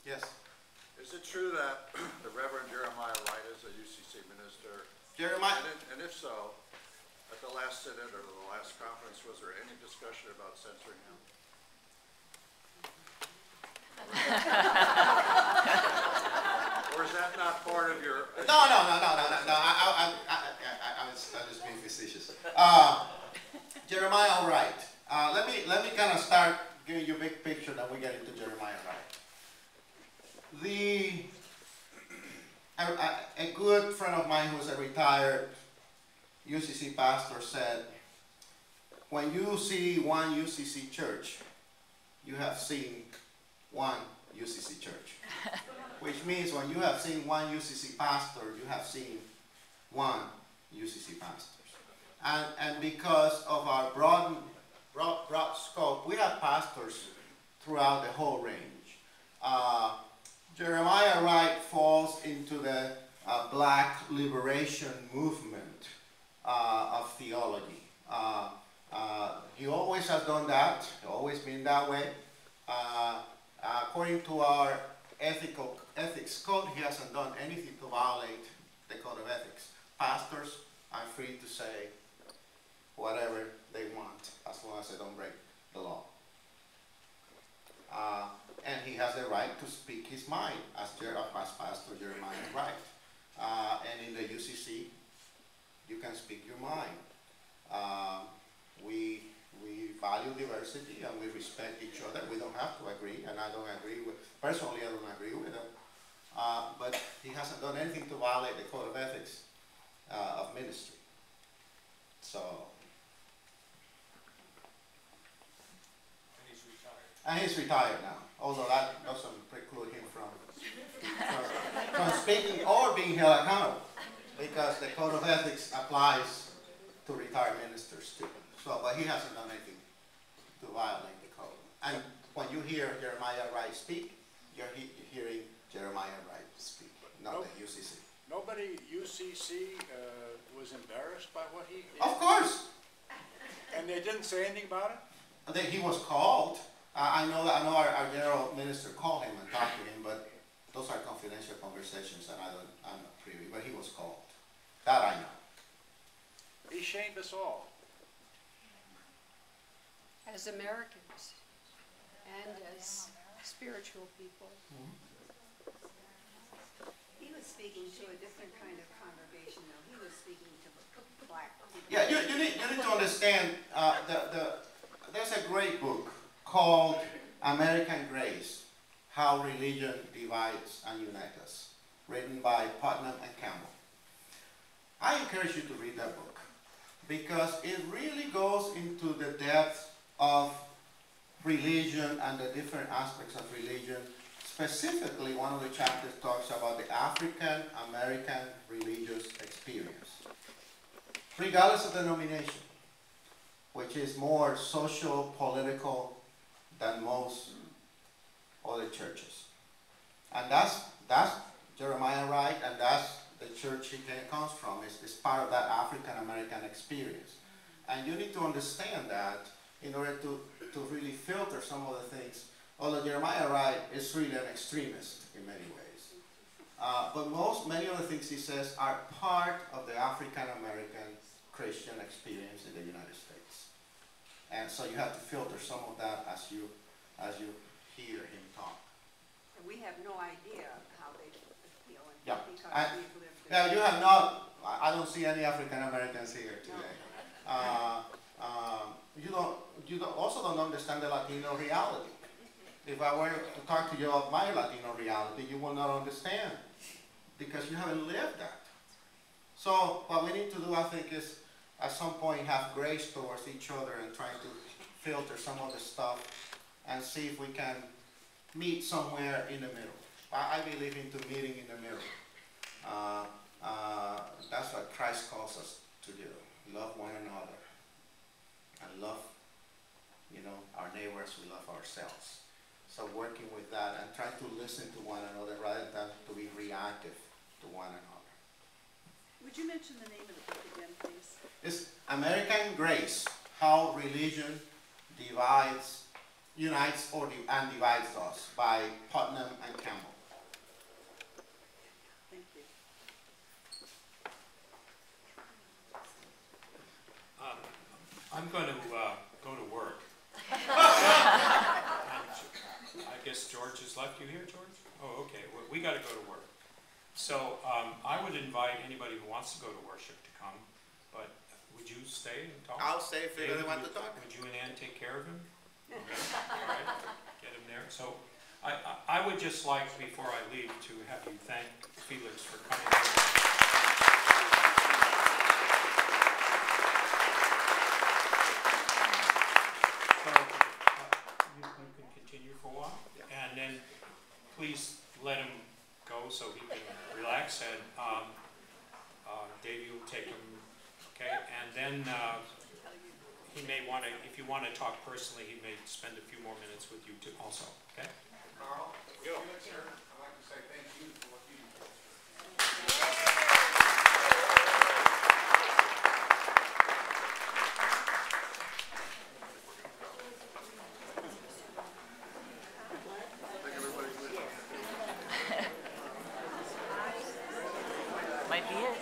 Yes. Is it true that the Reverend Jeremiah Wright is a UCC minister? Jeremiah. And if so, at the last synod or the last conference, was there any discussion about censoring him? Or is that not part of your? No. I was being facetious. Jeremiah Wright. Let me kind of start giving you a big picture, then we get into Jeremiah Wright. A good friend of mine who was a retired UCC pastor said, when you see one UCC church, you have seen one UCC church. Which means when you have seen one UCC pastor, you have seen one UCC pastor. And because of our broad scope, we have pastors throughout the whole range. Jeremiah Wright falls into the black liberation movement of theology. He always has done that, always been that way. According to our ethics code, he hasn't done anything to violate the code of ethics. Pastors are free to say whatever they want, as long as they don't break the law. And he has the right to speak his mind, as Pastor Jeremiah Wright. And in the UCC, you can speak your mind. We value diversity and we respect each other. We don't have to agree, and I don't agree with, personally I don't agree with him. But he hasn't done anything to violate the code of ethics of ministry. So. And he's retired now, although that doesn't preclude him from speaking or being held accountable, because the code of ethics applies to retired ministers too. So, but he hasn't done anything to violate the code. And when you hear Jeremiah Wright speak, you're hearing Jeremiah Wright speak, not the UCC. Nobody UCC was embarrassed by what he did? Of course. And they didn't say anything about it? He was called. I know our general minister called him and talked to him, but those are confidential conversations, and I'm not privy. But he was called. That I know. He shamed us all. As Americans and as spiritual people. Mm-hmm. He was speaking to a different kind of congregation, though. He was speaking to black people. Yeah, you need to understand. There's a great book called American Grace: How Religion Divides and Unites Us, written by Putnam and Campbell. I encourage you to read that book because it really goes into the depth of religion and the different aspects of religion. Specifically, one of the chapters talks about the African American religious experience, regardless of denomination, which is more social, political than most other churches. And that's Jeremiah Wright, and that's the church he comes from. It's part of that African American experience. And you need to understand that in order to really filter some of the things. Although Jeremiah Wright is really an extremist in many ways. But many of the things he says are part of the African American Christian experience in the United States. And so you have to filter some of that as you hear him talk. And we have no idea how they feel, Yeah. because we've lived there. Yeah, you have not. I don't see any African Americans here today. You also don't understand the Latino reality. If I were to talk to you about my Latino reality, you will not understand because you haven't lived that. So what we need to do, I think, is at some point have grace towards each other and try to filter some of the stuff and see if we can meet somewhere in the middle. I believe into meeting in the middle. That's what Christ calls us to do. Love one another. And love, our neighbors, we love ourselves. So working with that and trying to listen to one another rather than to be reactive to one another. Would you mention the name of the book again, please? It's American Grace: How Religion Divides unites and divides us by Putnam and Campbell. Thank you. I'm going to go to work. And I guess George has left you here, George? Oh, okay. Well, we got to go to work. So I would invite anybody who wants to go to worship to come, but would you stay and talk? I'll stay if you really want to talk. Would you and Ann take care of him? Okay. All right. Get him there. So I would just like, before I leave, to have you thank Felix for coming here. You can continue for a while, and then please let him go so he can relax, and Davey will take him, okay? And then he may want to, if you want to talk personally, he may spend a few more minutes with you too also, okay? Carl, Yo. Felix here. I'd like to say thank you for what you do. I think everybody. Might be it.